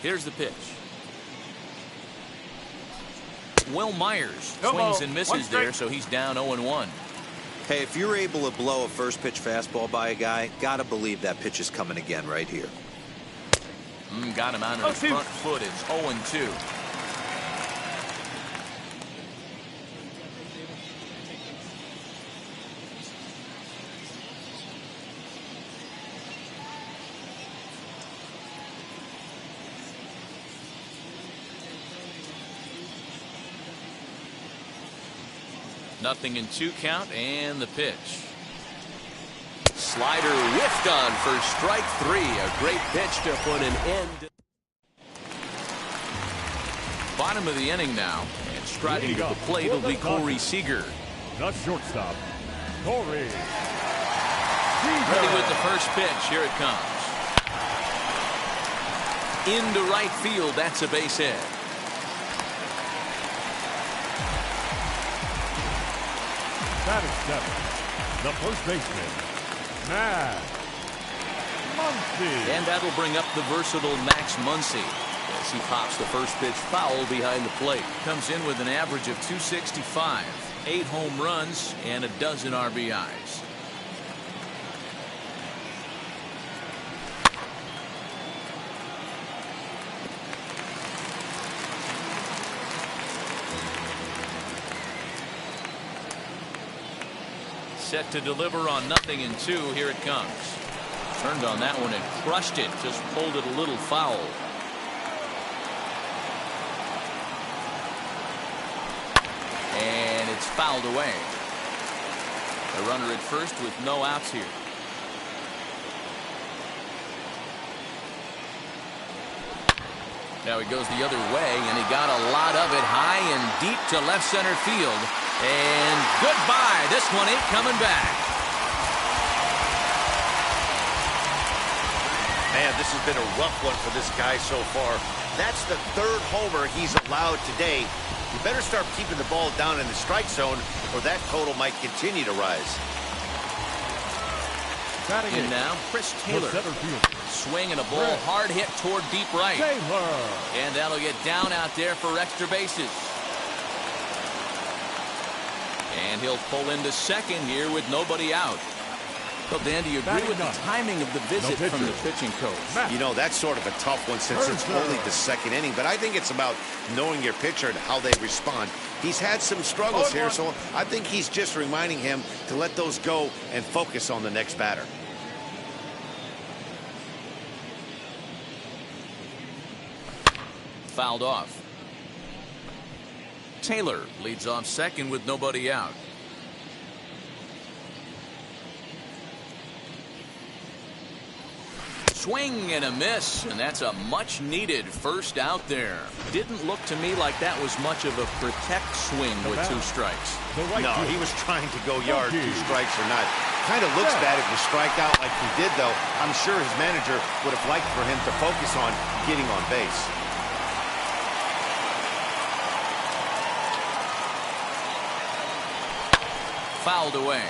Here's the pitch. Will Myers swings and misses there, so he's down 0-1. Hey, if you're able to blow a first pitch fastball by a guy, gotta believe that pitch is coming again right here. Got him out on his front foot. It's 0-2. Nothing in 2 count, and the pitch. Slider whiffed on for strike 3. A great pitch to put an end. Bottom of the inning now, and striding to the plate will be Corey Seager. The shortstop, Corey Seager. Ready with the first pitch. Here it comes. Into right field. That's a base hit. Batting 7, the first baseman, Max Muncy. And that'll bring up the versatile Max Muncy as he pops the first pitch foul behind the plate. Comes in with an average of 265, 8 home runs, and a dozen RBIs. Set to deliver on 0-2. Here it comes. Turned on that one and crushed it. Just pulled it a little foul. And it's fouled away. A runner at first with no outs here. Now he goes the other way, and he got a lot of it high and deep to left center field. And goodbye. This one ain't coming back. Man, this has been a rough one for this guy so far. That's the 3rd homer he's allowed today. You better start keeping the ball down in the strike zone, or that total might continue to rise. And now Chris Taylor. Swing and a ball hard hit toward deep right. And that'll get down out there for extra bases. And he'll pull into second here with nobody out. Well, Dan, do you agree with the timing of the visit from the pitching coach? You know, that's sort of a tough one since it's only the 2nd inning. But I think it's about knowing your pitcher and how they respond. He's had some struggles here, so I think he's just reminding him to let those go and focus on the next batter. Fouled off. Taylor leads off second with nobody out. Swing and a miss, and that's a much needed first out there. Didn't look to me like that was much of a protect swing with 2 strikes. No, he was trying to go yard, 2 strikes or not. Kind of looks bad if you strike out like he did, though. I'm sure his manager would have liked for him to focus on getting on base. Fouled away.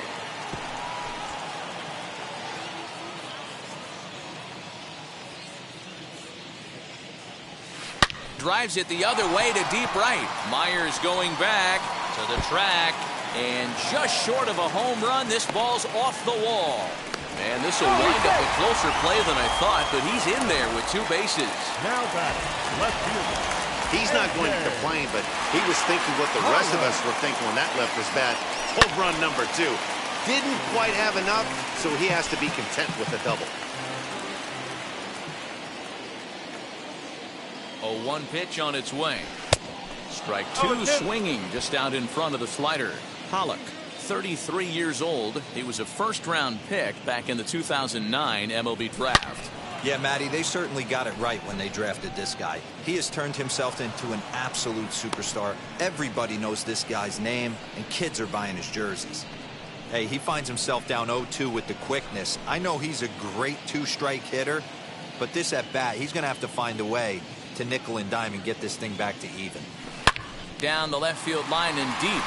Drives it the other way to deep right. Myers going back to the track, and just short of a home run. This ball's off the wall. And this will wind up a closer play than I thought, but he's in there with 2 bases. Now back, left fielder. He's not going to complain, but he was thinking what the rest of us were thinking when that left his bat. Home run number 2. Didn't quite have enough, so he has to be content with a double. 0-1 pitch on its way. Strike 2, swinging just out in front of the slider. Pollock, 33 years old. He was a first-round pick back in the 2009 MLB draft. Yeah, Matty, they certainly got it right when they drafted this guy. He has turned himself into an absolute superstar. Everybody knows this guy's name, and kids are buying his jerseys. Hey, he finds himself down 0-2 with the quickness. I know he's a great 2-strike hitter, but this at bat, he's going to have to find a way to nickel and dime and get this thing back to even. Down the left field line and deep.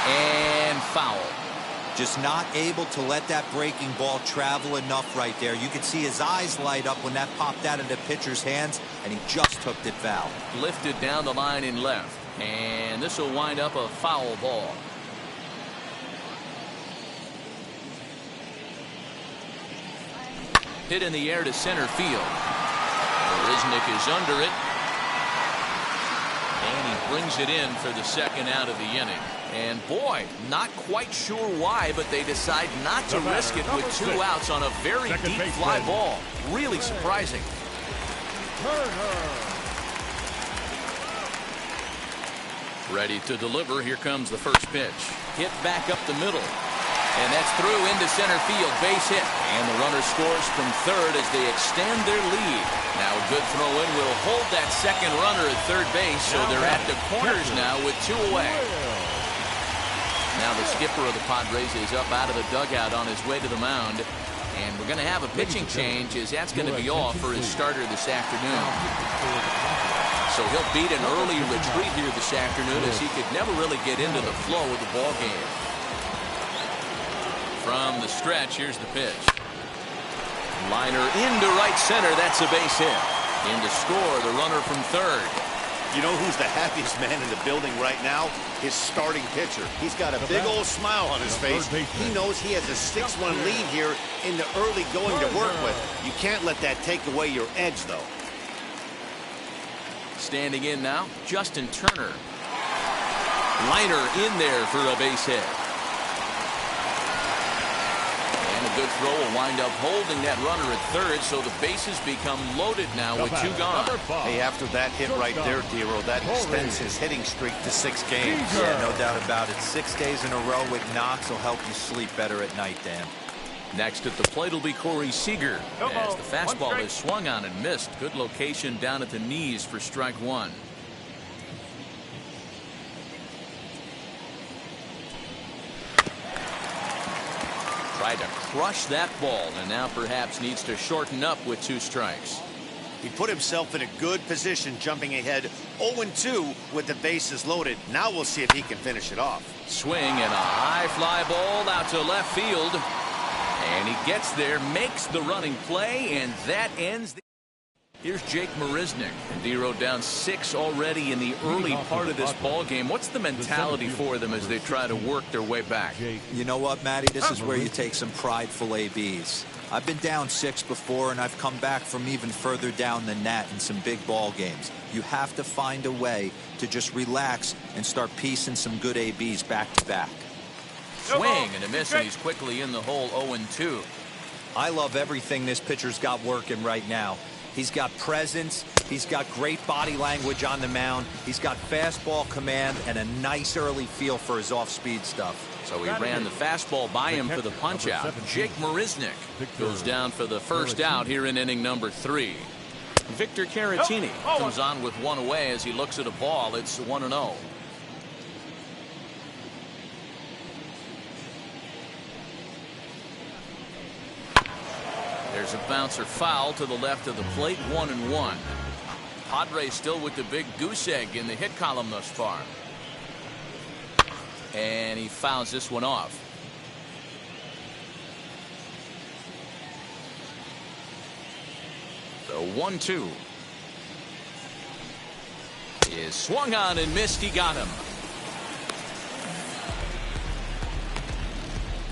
And foul. Just not able to let that breaking ball travel enough right there. You could see his eyes light up when that popped out of the pitcher's hands, and he just hooked it foul. Lifted down the line in left, and this will wind up a foul ball. Hit in the air to center field. Marisnick is under it, and he brings it in for the second out of the inning. And boy, not quite sure why, but they decide not to risk it with 2 outs on a very deep fly ball. Really surprising. Ready to deliver. Here comes the first pitch. Hit back up the middle. And that's through into center field. Base hit. And the runner scores from third as they extend their lead. Now a good throw in will hold that second runner at third base. So they're at the corners now with 2 away. Now the skipper of the Padres is up out of the dugout on his way to the mound. And we're going to have a pitching change as that's going to be off for his starter this afternoon. So he'll beat an early retreat here this afternoon as he could never really get into the flow of the ball game. From the stretch, here's the pitch. Liner into right center. That's a base hit. In to score, the runner from third. You know who's the happiest man in the building right now? His starting pitcher. He's got a big old smile on his face. He knows he has a 6-1 lead here in the early going to work with. You can't let that take away your edge, though. Standing in now, Justin Turner. Liner in there for a base hit. And a good throw will wind up holding that runner at third, so the bases become loaded now with 2 gone. Hey, after that hit right there, Dero, that extends his hitting streak to 6 games. Yeah, no doubt about it. 6 days in a row with knocks will help you sleep better at night, Dan. Next at the plate will be Corey Seager as the fastball is swung on and missed. Good location down at the knees for strike 1. Tried to crush that ball and now perhaps needs to shorten up with 2 strikes. He put himself in a good position jumping ahead 0-2 with the bases loaded. Now we'll see if he can finish it off. Swing and a high fly ball out to left field. And he gets there, makes the running play, and that ends the... Here's Jake Marisnick. And Dero down 6 already in the early part of this ball game. What's the mentality for them as they try to work their way back? You know what, Matty? This is where you take some prideful ABs. I've been down 6 before, and I've come back from even further down than that in some big ball games. You have to find a way to just relax and start piecing some good ABs back to back. Swing and a miss, and he's quickly in the hole 0-2. I love everything this pitcher's got working right now. He's got presence. He's got great body language on the mound. He's got fastball command and a nice early feel for his off-speed stuff. So he ran the fastball by him for the punch-out. Jake Marisnick goes down for the first out here in inning number 3. Victor Caratini comes on with 1 away as he looks at a ball. It's 1-0. There's a bouncer foul to the left of the plate, 1-1. Padres still with the big goose egg in the hit column thus far. And he fouls this one off. The 1-2 is swung on and missed. He got him.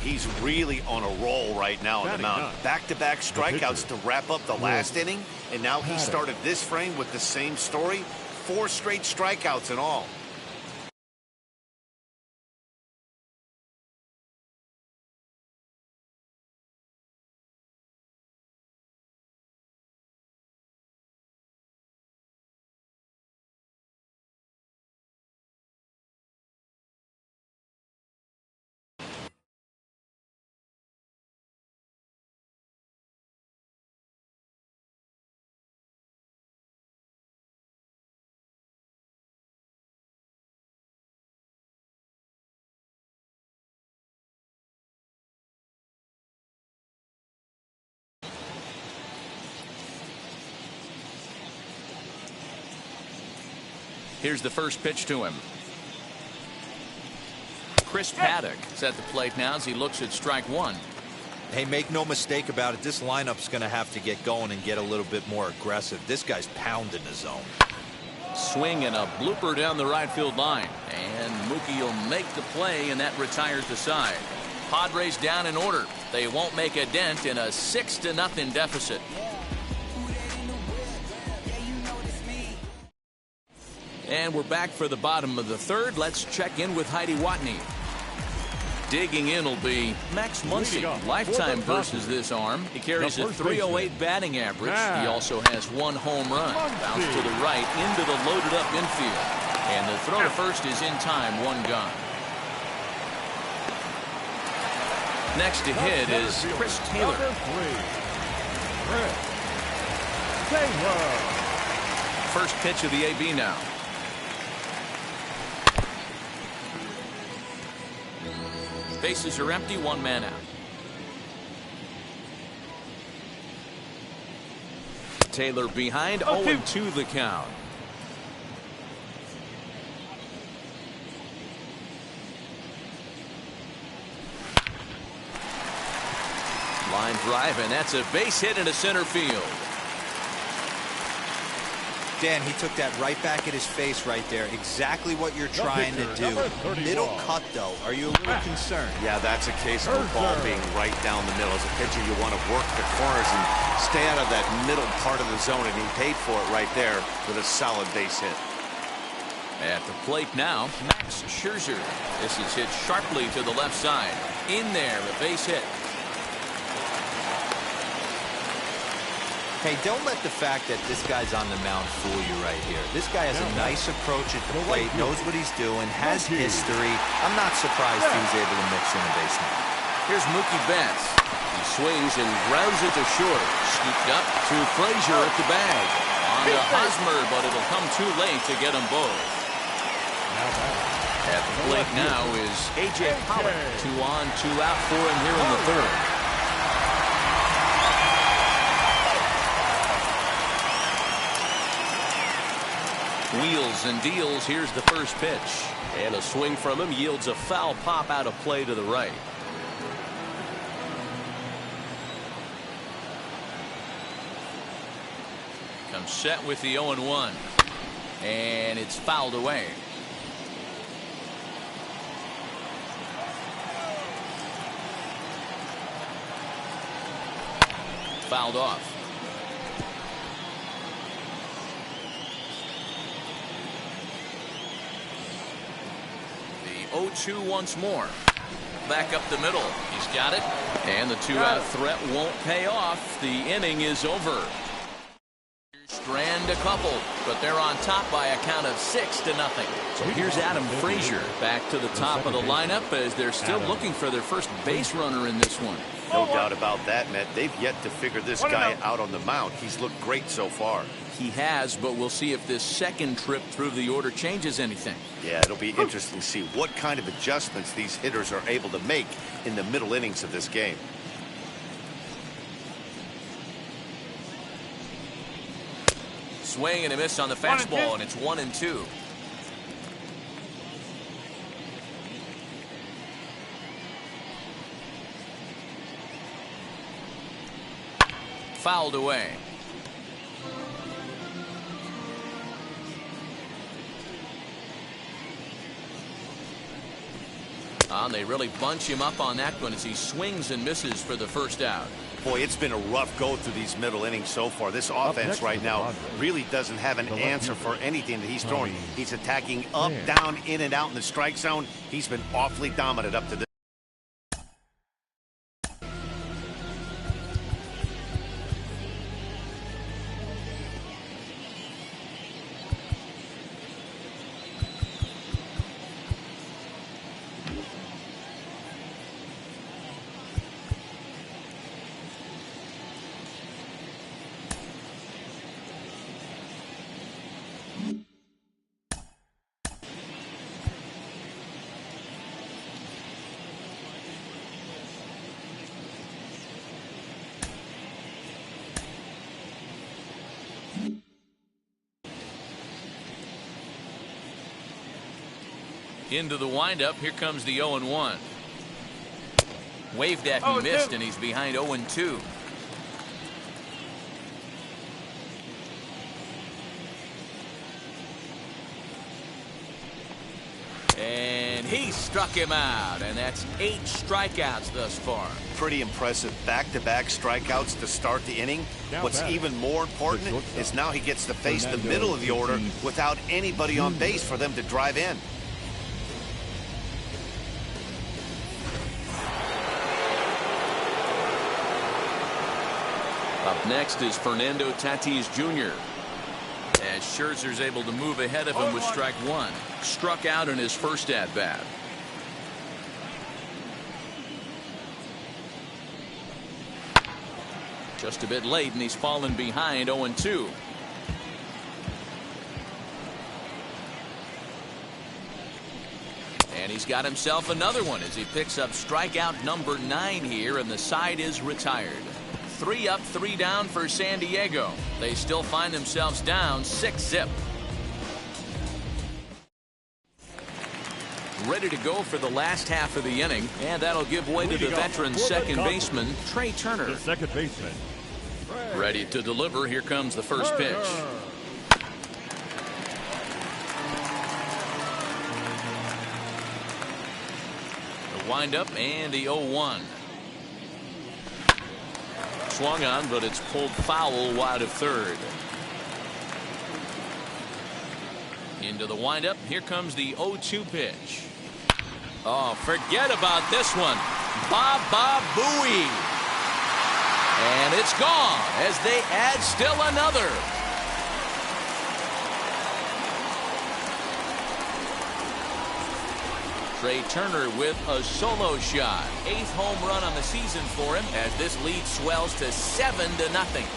He's really on a roll right now on the mound. Back-to-back strikeouts to wrap up the last inning, and now he started this frame with the same story. 4 straight strikeouts in all. Here's the first pitch to him. Chris Paddock is at the plate now as he looks at strike one. Hey, make no mistake about it, this lineup's going to have to get going and get a little bit more aggressive. This guy's pounding the zone. Swing and a blooper down the right field line. And Mookie will make the play, and that retires the side. Padres down in order. They won't make a dent in a 6-0 deficit. And we're back for the bottom of the third. Let's check in with Heidi Watney. Digging in will be Max Muncy. Lifetime versus this arm. He carries a .308 batting average. He also has 1 home run. Bounce to the right into the loaded up infield. And the throw to first is in time, 1 gone. Next to hit is Chris Taylor. First pitch of the AB now. Bases are empty, 1 man out. Taylor behind, 0-2 the count. Line drive, and that's a base hit into center field. Dan, he took that right back at his face right there. Exactly what you're trying to do. Middle cut, though. Are you a little concerned? Yeah, that's a case of the ball being right down the middle. As a pitcher, you want to work the corners and stay out of that middle part of the zone, and he paid for it right there with a solid base hit. At the plate now, Max Scherzer. This is hit sharply to the left side. In there, a base hit. Hey, don't let the fact that this guy's on the mound fool you right here. This guy has a nice approach at the plate, knows what he's doing, has history. I'm not surprised he was able to mix in a base hit. Here's Mookie Betts. He swings and grounds it to short. Scooped up to Frazier at the bag. On to Hosmer, but it'll come too late to get them both. At the plate now is A.J. Pollock. 2 on, 2 out for him here in the third. Wheels and deals. Here's the first pitch. And a swing from him yields a foul pop out of play to the right. Comes set with the 0-1. And it's fouled away. Fouled off. The 0-2 once more. Back up the middle. He's got it. And the 2-out threat won't pay off. The inning is over. Strand a couple, but they're on top by a count of 6-0. So here's Adam Frazier back to the top of the lineup as they're still looking for their first base runner in this one. No doubt about that, Matt. They've yet to figure this guy out on the mound. He's looked great so far. He has, but we'll see if this second trip through the order changes anything. Yeah, it'll be interesting to see what kind of adjustments these hitters are able to make in the middle innings of this game. Swing and a miss on the fastball, and it's 1-2. Fouled away. They really bunch him up on that one as he swings and misses for the first out. Boy, it's been a rough go through these middle innings so far. This offense right now really doesn't have an answer for anything that he's throwing. He's attacking up, down, in and out in the strike zone. He's been awfully dominant up to this. Into the windup. Here comes the 0-1. Waved at and missed, and he's behind 0-2. And he struck him out, and that's 8 strikeouts thus far. Pretty impressive back-to-back strikeouts to start the inning. What's even more important is now he gets to face the middle of the order without anybody on base for them to drive in. Up next is Fernando Tatis Jr. As Scherzer's able to move ahead of him with strike 1. Struck out in his first at-bat. Just a bit late, and he's fallen behind 0-2. And he's got himself another one as he picks up strikeout number 9 here, and the side is retired. 3 up, 3 down for San Diego. They still find themselves down 6-zip. Ready to go for the last half of the inning, and that'll give way to the veteran second baseman, Trey Turner. The second baseman. Ready to deliver. Here comes the first pitch. The windup and the 0-1. Swung on, but it's pulled foul wide of third. Into the windup. Here comes the 0-2 pitch. Oh, forget about this one. Baba Booey. And it's gone as they add still another. Trey Turner with a solo shot. 8th home run on the season for him as this lead swells to 7-0.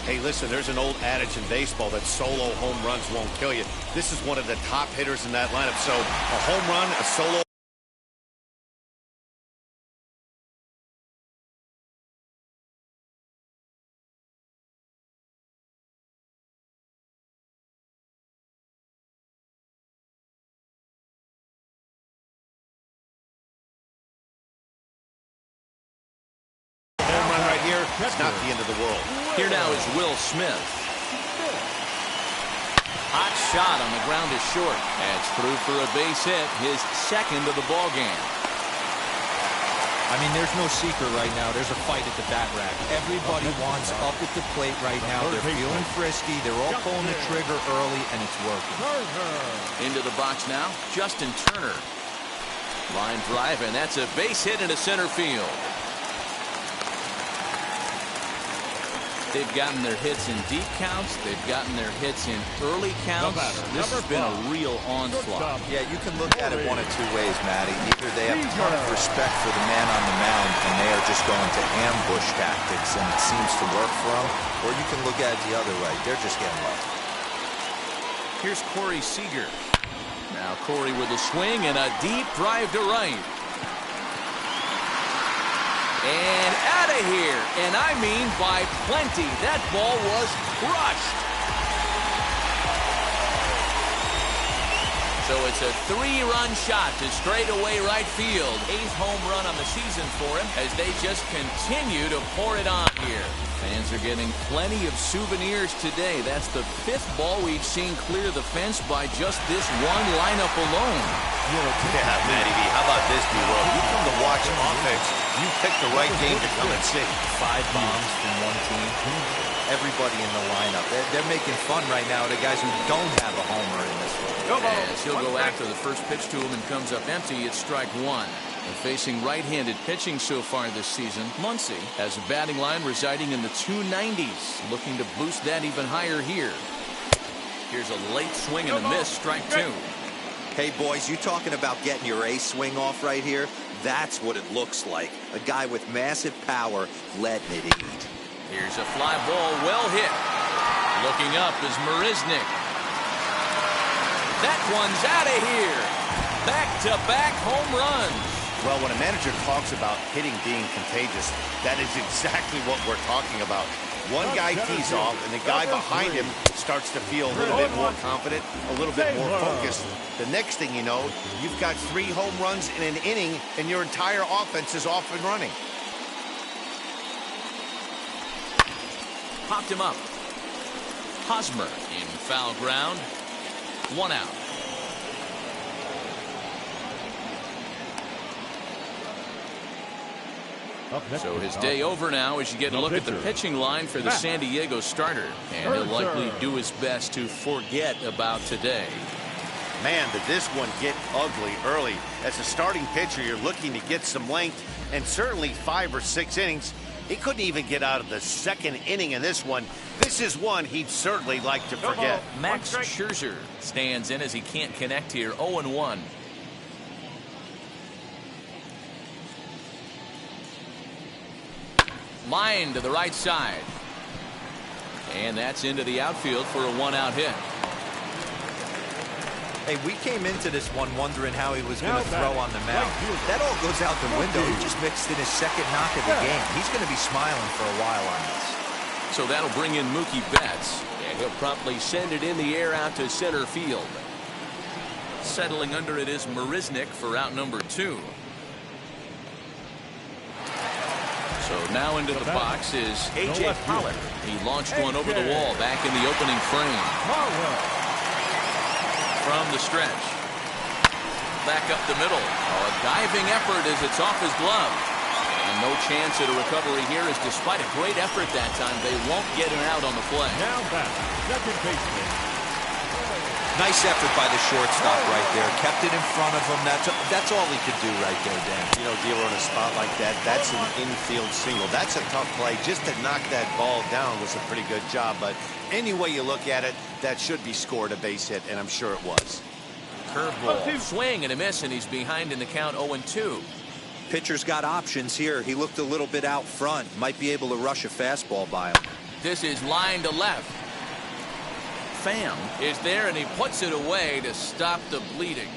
Hey, listen, there's an old adage in baseball that solo home runs won't kill you. This is one of the top hitters in that lineup. So a home run, a solo. It's not the end of the world. Here now is Will Smith. Hot shot on the ground is short. That's through for a base hit, his second of the ball game. I mean, there's no secret right now. There's a fight at the bat rack. Everybody wants up at the plate right now. They're feeling frisky. They're all pulling the trigger early, and it's working. Into the box now, Justin Turner. Line drive, and that's a base hit into center field. They've gotten their hits in deep counts. They've gotten their hits in early counts. This has been a real onslaught. Yeah, you can look at it one of 2 ways, Matty. Either they have a ton of respect for the man on the mound, and they are just going to ambush tactics, and it seems to work for them. Or you can look at it the other way. They're just getting lucky. Here's Corey Seager. Now Corey with a swing and a deep drive to right. And out of here, and I mean by plenty. That ball was crushed. So it's a 3-run shot to straightaway right field. 8th home run on the season for him as they just continue to pour it on here. Fans are getting plenty of souvenirs today. That's the 5th ball we've seen clear the fence by just this one lineup alone. Yeah, Matty V, how about this, B-Roll? You come to watch offense. You pick the right game to come and see. 5 bombs from one team. Everybody in the lineup. They're making fun right now of the guys who don't have a homer in this one. As he'll go after the first pitch to him and comes up empty, it's strike 1. And facing right-handed pitching so far this season, Muncy has a batting line residing in the 290s, looking to boost that even higher here. Here's a late swing and a miss, strike 2. Hey, boys, you talking about getting your ace swing off right here? That's what it looks like. A guy with massive power letting it eat. Here's a fly ball, well hit. Looking up is Marisnick. That one's out of here. Back-to-back home runs. Well, when a manager talks about hitting being contagious, that is exactly what we're talking about. One guy tees off, and the guy behind him starts to feel a little bit more confident, a little bit more focused. The next thing you know, you've got 3 home runs in an inning, and your entire offense is off and running. Popped him up. Hosmer in foul ground. 1 out. So his day over now as you get a look at the pitching line for the San Diego starter. And he'll likely do his best to forget about today. Man, did this one get ugly early. As a starting pitcher, you're looking to get some length, and certainly 5 or 6 innings. He couldn't even get out of the 2nd inning in this one. This is one he'd certainly like to forget. Max Scherzer stands in as he can't connect here. 0-1. Line to the right side. And that's into the outfield for a 1-out hit. Hey, we came into this one wondering how he was going to throw on the mound. That all goes out the window. He just mixed in his 2nd knock of the game. He's going to be smiling for a while on this. So that'll bring in Mookie Betts. And he'll promptly send it in the air out to center field. Settling under it is Marisnick for out number 2. So now into the box is A.J. Pollock. He launched one over the wall back in the opening frame. From the stretch. Back up the middle. A diving effort as it's off his glove. And no chance at a recovery here, as despite a great effort that time, they won't get it out on the play. Now back, second baseman. Nice effort by the shortstop right there. Kept it in front of him. That's all he could do right there, Dan. You know, dealer on a spot like that, that's an infield single. That's a tough play. Just to knock that ball down was a pretty good job. But any way you look at it, that should be scored a base hit, and I'm sure it was. Curveball, swing and a miss, and he's behind in the count 0-2. Pitcher's got options here. He looked a little bit out front. Might be able to rush a fastball by him. This is line to left. Pham is there, and he puts it away to stop the bleeding.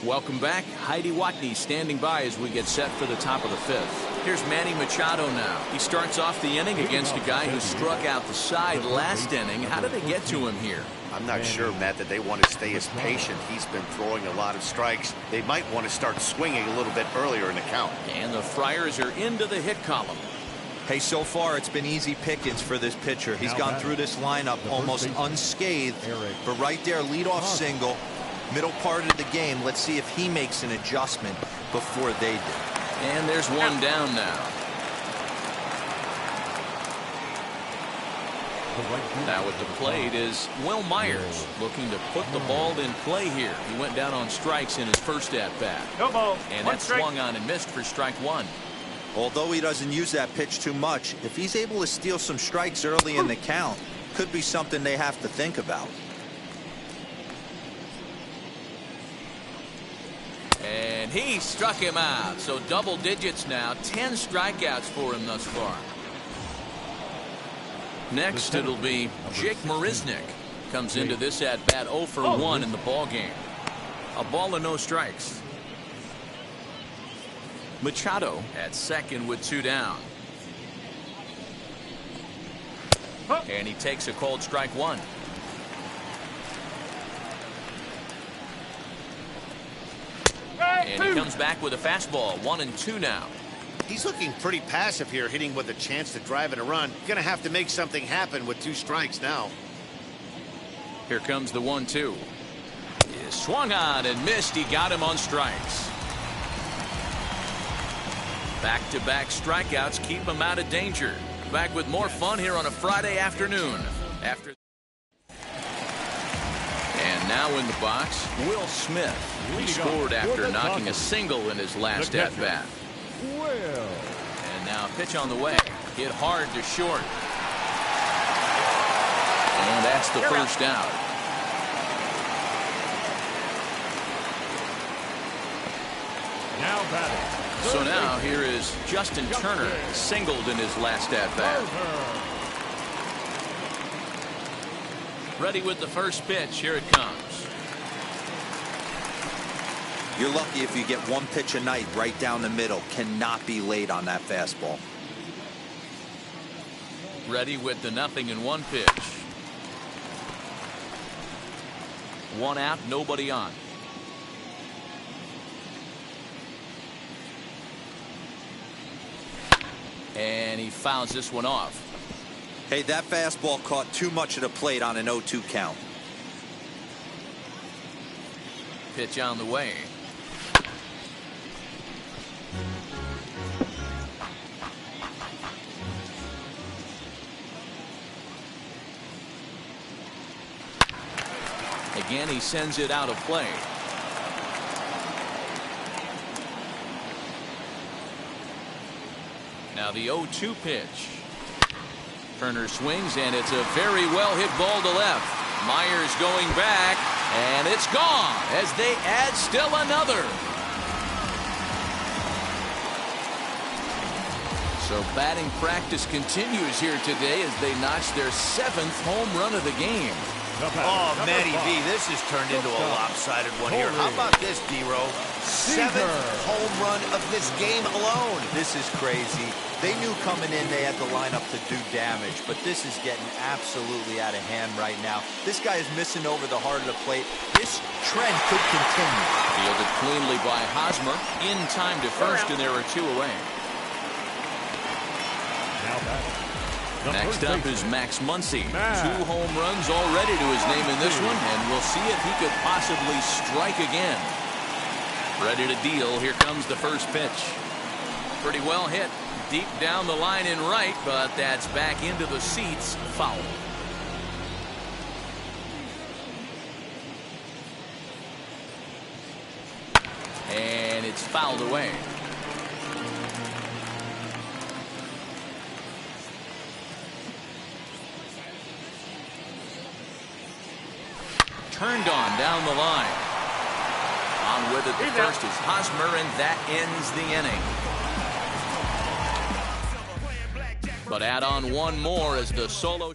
Welcome back. Heidi Watney standing by as we get set for the top of the 5th. Here's Manny Machado now. He starts off the inning against a guy who struck out the side last inning. How did they get to him here? I'm not sure, Matt, that they want to stay as patient. He's been throwing a lot of strikes. They might want to start swinging a little bit earlier in the count. And the Friars are into the hit column. Hey, so far it's been easy pickings for this pitcher. He's gone through this lineup almost unscathed. But right there, leadoff single, middle part of the game. Let's see if he makes an adjustment before they do. And there's one down now. Now at the plate is Will Myers, looking to put the ball in play here. He went down on strikes in his first at-bat. And that swung on and missed for strike 1. Although he doesn't use that pitch too much, if he's able to steal some strikes early in the count, could be something they have to think about. And he struck him out. So double digits now. 10 strikeouts for him thus far. Next it'll be Jake Marisnick. Comes into this at bat 0 for 1 in the ball game. A ball and no strikes. Machado at second with 2 down. And he takes a cold strike 1. And he comes back with a fastball. 1-2 now. He's looking pretty passive here, hitting with a chance to drive in a run. Gonna have to make something happen with 2 strikes now. Here comes the 1-2. He swung on and missed. He got him on strikes. Back-to-back strikeouts keep him out of danger. Back with more fun here on a Friday afternoon. And now in the box, Will Smith. He scored after knocking a single in his last at-bat. And now pitch on the way. Hit hard to short. And that's the first out. Now batting. So now here is Justin Turner, singled in his last at-bat. Ready with the first pitch. Here it comes. You're lucky if you get one pitch a night right down the middle. Cannot be late on that fastball. Ready with the 0-1 pitch. 1 out, nobody on. And he fouls this one off. Hey, that fastball caught too much of the plate on an 0-2 count. Pitch on the way. Again, he sends it out of play. Now the 0-2 pitch. Turner swings, and it's a very well hit ball to left. Myers going back, and it's gone as they add still another. So batting practice continues here today as they notch their 7th home run of the game. Oh, Matty V, this has turned into a lopsided one here. How about this, D-Row? 7th home run of this game alone. This is crazy. They knew coming in they had to line up to do damage, but this is getting absolutely out of hand right now. This guy is missing over the heart of the plate. This trend could continue. Fielded cleanly by Hosmer. In time to first, and there are 2 away. Now batting. Next up is Max Muncy. 2 home runs already to his name in this one, and we'll see if he could possibly strike again. Ready to deal. Here comes the first pitch. Pretty well hit. Deep down the line in right, but that's back into the seats. Foul. And it's fouled away. Turned on down the line. On with it, the first is Hosmer, and that ends the inning. But add on one more as the solo.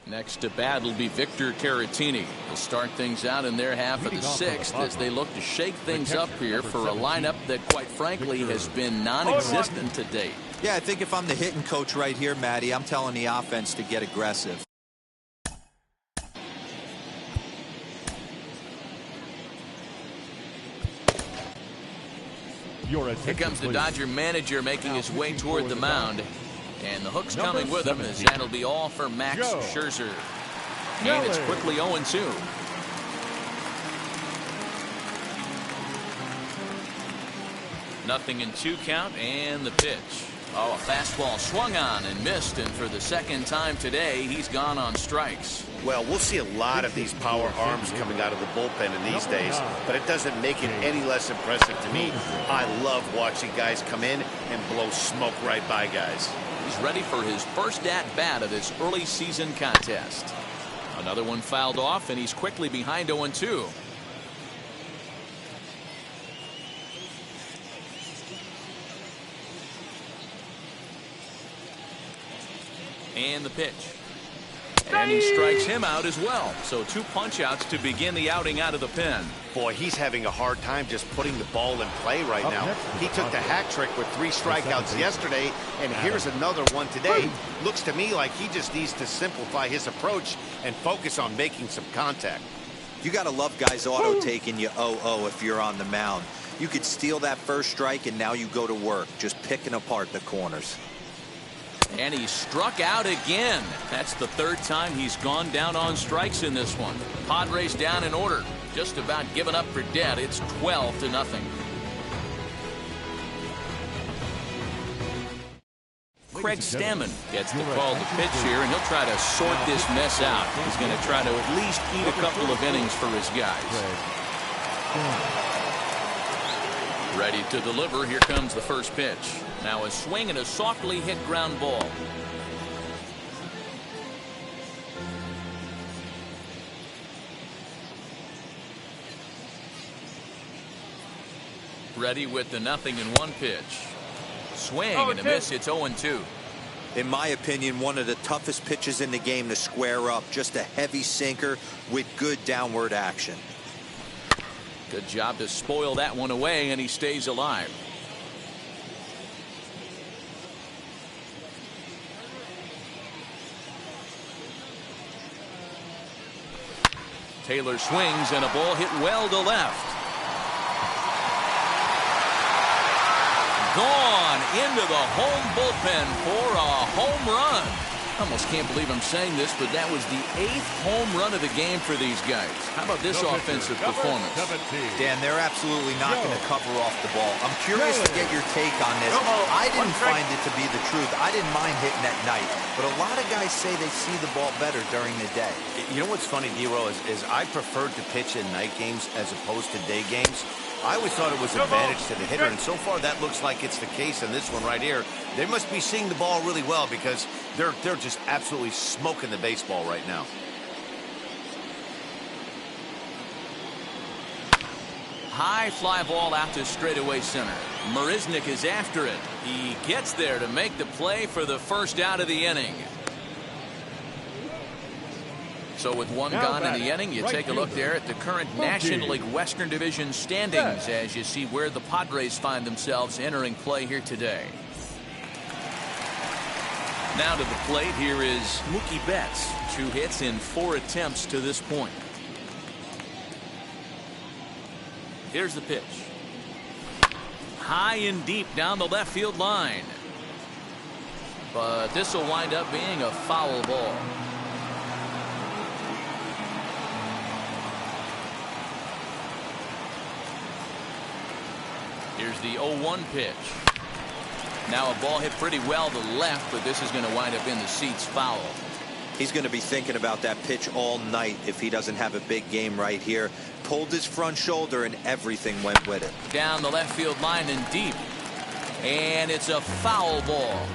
Next to bat will be Victor Caratini. They'll start things out in their half of the 6th as they look to shake things up here for a lineup that, quite frankly, has been non-existent to date. Yeah, I think if I'm the hitting coach right here, Matty, I'm telling the offense to get aggressive. Here comes the Dodger manager making his way toward the mound. And the hook's coming with him, as that'll be all for Max Scherzer. And it's quickly 0-2. Nothing in 2 count, and the pitch. Oh, a fastball swung on and missed, and for the 2nd time today, he's gone on strikes. Well, we'll see a lot of these power arms coming out of the bullpen in these days, but it doesn't make it any less impressive to me. I love watching guys come in and blow smoke right by guys. He's ready for his first at-bat of this early season contest. Another one fouled off, and he's quickly behind 0-2. And the pitch. And he strikes him out as well. So 2 punch-outs to begin the outing out of the pen. Boy, he's having a hard time just putting the ball in play right now. He took the hat trick with 3 strikeouts yesterday, and here's another one today. Looks to me like he just needs to simplify his approach and focus on making some contact. You got to love guys auto-taking you 0-0 if you're on the mound. You could steal that first strike, and now you go to work, just picking apart the corners. And he struck out again. That's the 3rd time he's gone down on strikes in this one. Padres down in order. Just about given up for dead. It's 12-0. Craig Stammen gets the call to pitch here, and he'll try to sort this mess out. He's going to try to at least eat a couple of innings for his guys. Ready to deliver. Here comes the first pitch. Now a swing and a softly hit ground ball. Ready with the 0-1 pitch. Swing and a miss. It's 0-2. In my opinion, one of the toughest pitches in the game to square up. Just a heavy sinker with good downward action. Good job to spoil that one away, and he stays alive. Taylor swings, and a ball hit well to left. Gone into the home bullpen for a home run. Almost can't believe I'm saying this, but that was the 8th home run of the game for these guys. How about this offensive performance? Dan, they're absolutely not going to cover off the ball. I'm curious to get your take on this. I didn't find it to be the truth. I didn't mind hitting at night, but a lot of guys say they see the ball better during the day. You know what's funny, D-Row, is I preferred to pitch in night games as opposed to day games. I always thought it was an advantage to the hitter, and so far that looks like it's the case in this one right here. They must be seeing the ball really well because they're just absolutely smoking the baseball right now. High fly ball out to straightaway center. Marisnick is after it. He gets there to make the play for the first out of the inning. So with one gone in the inning, you take a look there at the current National League Western Division standings as you see where the Padres find themselves entering play here today. Now to the plate, here is Mookie Betts. 2 hits in 4 attempts to this point. Here's the pitch. High and deep down the left field line. But this will wind up being a foul ball. Here's the 0-1 pitch. Now a ball hit pretty well to left, but this is going to wind up in the seats foul. He's going to be thinking about that pitch all night if he doesn't have a big game right here. Pulled his front shoulder and everything went with it. Down the left field line and deep. And it's a foul ball.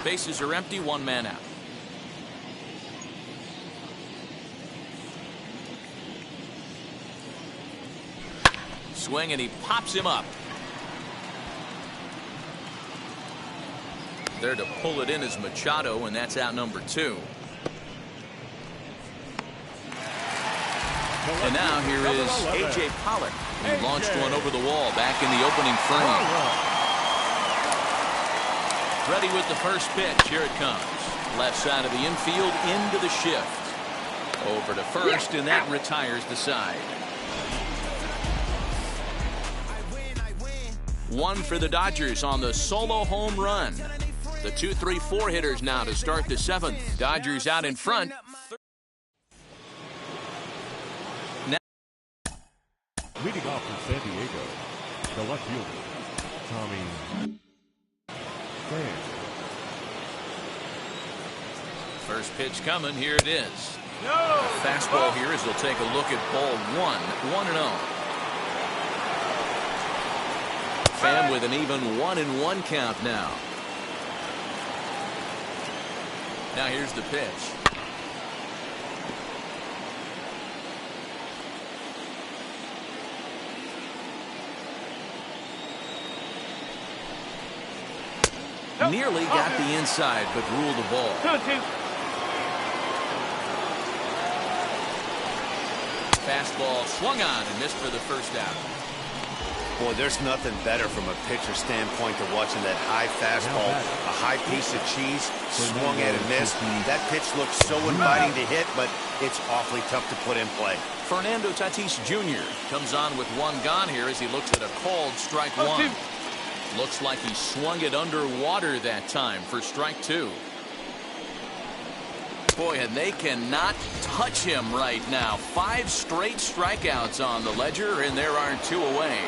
Bases are empty, 1 man out. Swing, and he pops him up. There to pull it in is Machado, and that's out number 2. And now here is A.J. Pollock. He launched one over the wall back in the opening frame. Ready with the first pitch. Here it comes. Left side of the infield into the shift. Over to first, and that retires the side. 1 for the Dodgers on the solo home run. The 2-3-4 hitters now to start the 7th. Dodgers out in front. Now, leading off for San Diego, the left fielder, Tommy Pham. first pitch coming. Here it is. Fastball here as they'll take a look at ball 1. 1-0. Pham with an even 1-1 count now. Now here's the pitch. Nearly got the inside, but ruled the ball. 2-2. Fastball swung on and missed for the first out. Boy, there's nothing better from a pitcher standpoint to watching that high fastball, a high piece of cheese, swung at and missed. That pitch looks so inviting to hit, but it's awfully tough to put in play. Fernando Tatis Jr. comes on with 1 gone here as he looks at a called strike 1. Looks like he swung it underwater that time for strike 2. Boy, and they cannot touch him right now. 5 straight strikeouts on the ledger, and there are 2 away.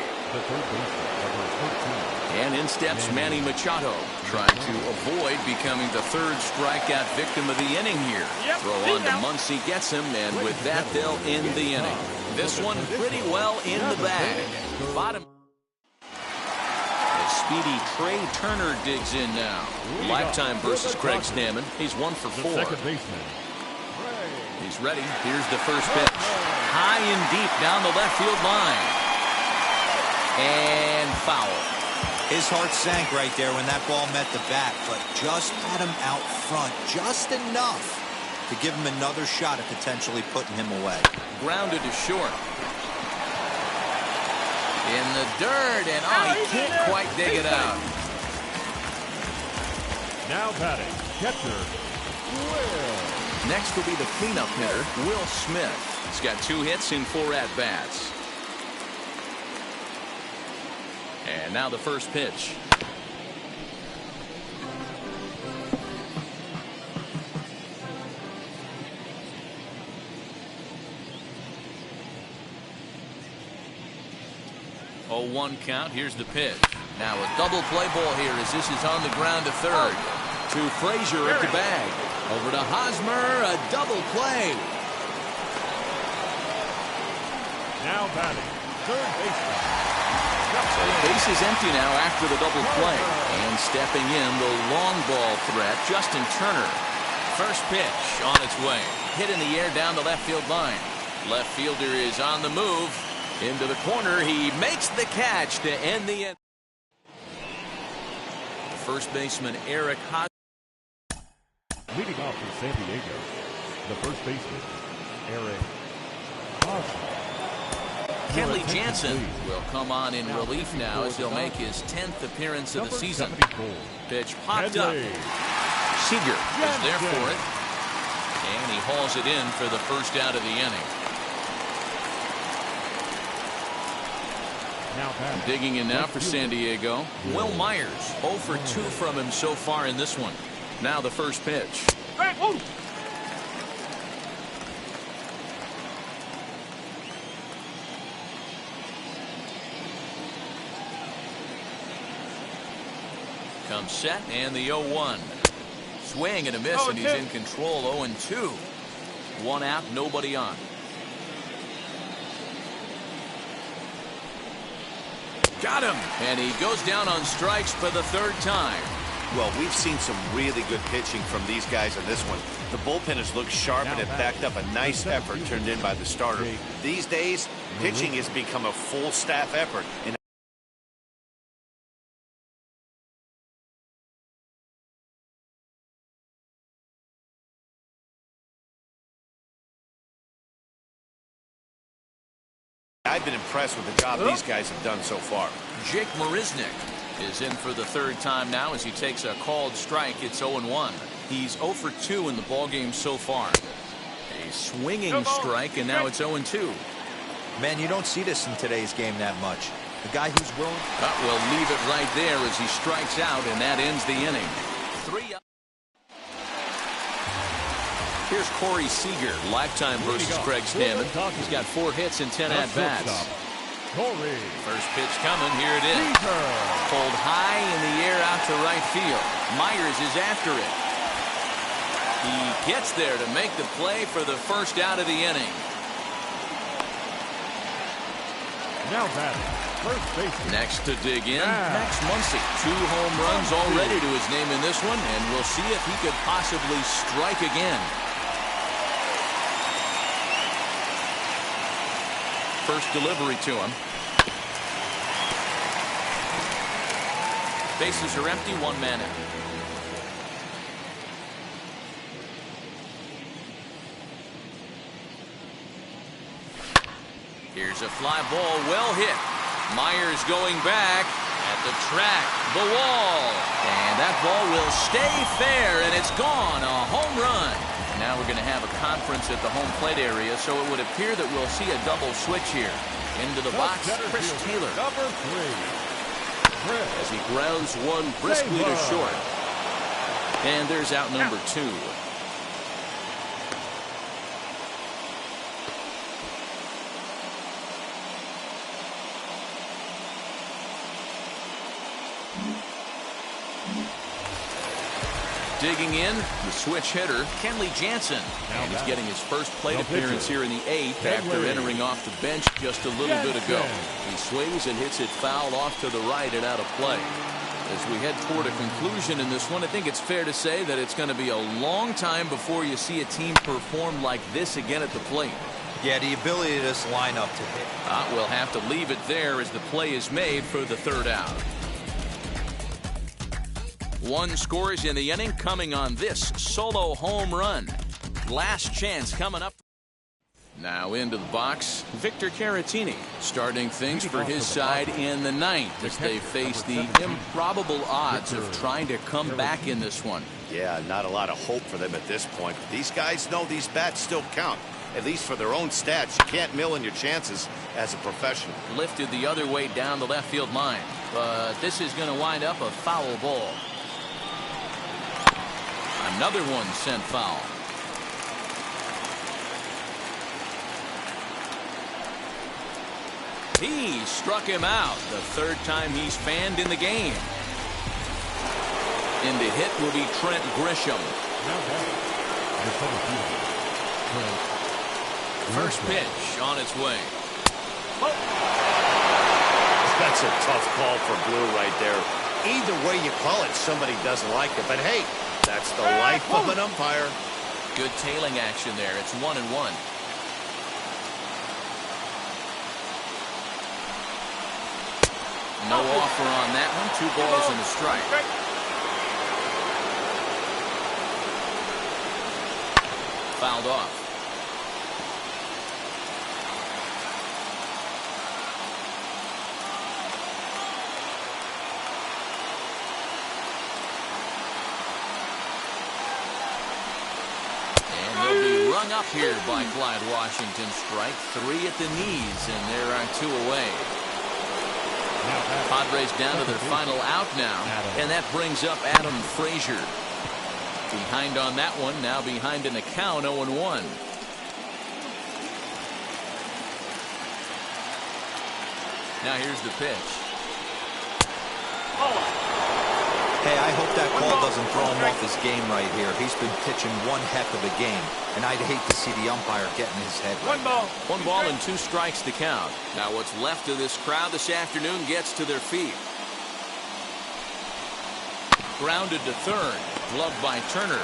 And in steps Manny Machado, trying to avoid becoming the 3rd strikeout victim of the inning here. Throw on to Muncy, gets him, and with that they'll end the inning. This one pretty well in the bag. Bottom. The speedy Trey Turner digs in now. Lifetime versus Craig Stammen. He's 1 for 4. He's ready. Here's the first pitch. High and deep down the left field line. And foul. His heart sank right there when that ball met the bat, but just had him out front just enough to give him another shot at potentially putting him away. Grounded to short. In the dirt, and he can't quite dig it out. Now batting, catcher, Will Next will be the cleanup hitter, Will Smith. He's got 2 hits in 4 at-bats. And now the first pitch. Oh, 1 count. Here's the pitch. Now a double play ball here as this is on the ground to third. To Frazier at the bag. Over to Hosmer. A double play. Now batting, third baseman. So the base is empty now after the double play. And stepping in, the long ball threat, Justin Turner. First pitch on its way. Hit in the air down the left field line. Left fielder is on the move. Into the corner. He makes the catch to end the end. First baseman Eric Hosmer. Leading off for San Diego, the first baseman, Eric Hosmer. Kenley Jansen will come on in relief now as he'll make his 10th appearance of the season. Pitch popped up. Seager is there for it. And he hauls it in for the first out of the inning. Digging in now for San Diego, Will Myers. 0 for 2 from him so far in this one. Now the first pitch. Comes set and the 0-1. Swing and a miss, and he's in control. 0-2. 1 out, nobody on. Got him, and he goes down on strikes for the 3rd time. Well, we've seen some really good pitching from these guys in this one. The bullpen has looked sharp and it backed up a nice effort turned in by the starter. These days, pitching has become a full staff effort. And I've been impressed with the job these guys have done so far. Jake Marisnick is in for the 3rd time now as he takes a called strike. It's 0-1. He's 0 for 2 in the ballgame so far. A swinging strike, and now it's 0-2. Man, you don't see this in today's game that much. The guy who's willing. But we'll leave it right there as he strikes out, and that ends the inning. 3 up. Here's Corey Seager, lifetime versus Craig Stammen. He's got 4 hits and 10 at-bats. First pitch coming. Here it is. Pulled high in the air out to right field. Myers is after it. He gets there to make the play for the first out of the inning. Now batting, first baseman. Next to dig in, Max Muncy. 2 home runs already to his name in this one, and we'll see if he could possibly strike again. First delivery to him. Bases are empty, 1 man out. Here's a fly ball, well hit. Myers going back at the track, the wall. And that ball will stay fair, and it's gone. A home run. Now we're going to have a conference at the home plate area, so it would appear that we'll see a double switch here. Into the box, Chris Taylor. Number 3. As he grounds one briskly to short. And there's out number 2. Digging in, the switch hitter, Kenley Jansen. And he's getting his first plate appearance here in the 8th after entering off the bench just a little bit ago. He swings and hits it foul off to the right and out of play. As we head toward a conclusion in this one, I think it's fair to say that it's going to be a long time before you see a team perform like this again at the plate. Yeah, the ability of this lineup to hit. We'll have to leave it there as the play is made for the 3rd out. 1 scores in the inning coming on this solo home run. Last chance coming up. Now into the box, Victor Caratini, starting things for his side in the ninth as they face the improbable odds of trying to come back in this one. Yeah, not a lot of hope for them at this point. But these guys know these bats still count, at least for their own stats. You can't mill in your chances as a professional. Lifted the other way down the left field line, but this is going to wind up a foul ball. Another one sent foul. He struck him out the third time he's fanned in the game. In the hit will be Trent Grisham. First pitch on its way. That's a tough call for Blue right there. Either way you call it, somebody doesn't like it. But hey, that's the life of an umpire. Good tailing action there. It's 1-1. No offer on that one. 2 balls and a strike. Fouled off. And he'll be rung up here by Clyde Washington. Strike 3 at the knees, and there are 2 away. Padres down to their final out now, and that brings up Adam Frazier. Behind on that one, now behind in the count, 0-1. Now here's the pitch. Hey, I hope that call doesn't throw him off his game right here. He's been pitching one heck of a game, and I'd hate to see the umpire getting his head right. 1 ball and 2 strikes to count. Now what's left of this crowd this afternoon gets to their feet. Grounded to third. Gloved by Turner.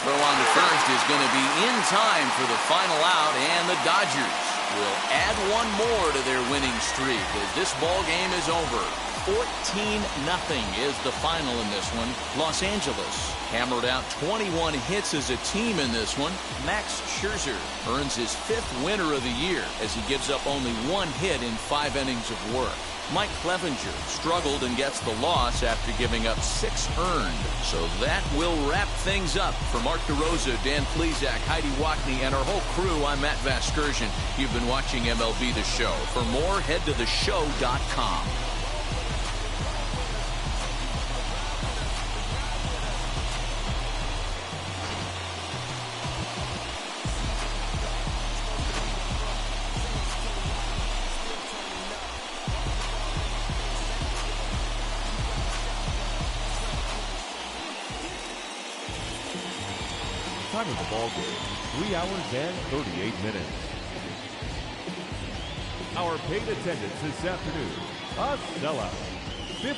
Throw on to first is going to be in time for the final out, and the Dodgers will add 1 more to their winning streak as this ball game is over. 14-0 is the final in this one. Los Angeles hammered out 21 hits as a team in this one. Max Scherzer earns his 5th winner of the year as he gives up only 1 hit in 5 innings of work. Mike Clevenger struggled and gets the loss after giving up 6 earned. So that will wrap things up. For Mark DeRosa, Dan Plesac, Heidi Wackney, and our whole crew, I'm Matt Vasgersian. You've been watching MLB The Show. For more, head to theshow.com. Time of the ball game, 3 hours and 38 minutes. Our paid attendance this afternoon, a sellout.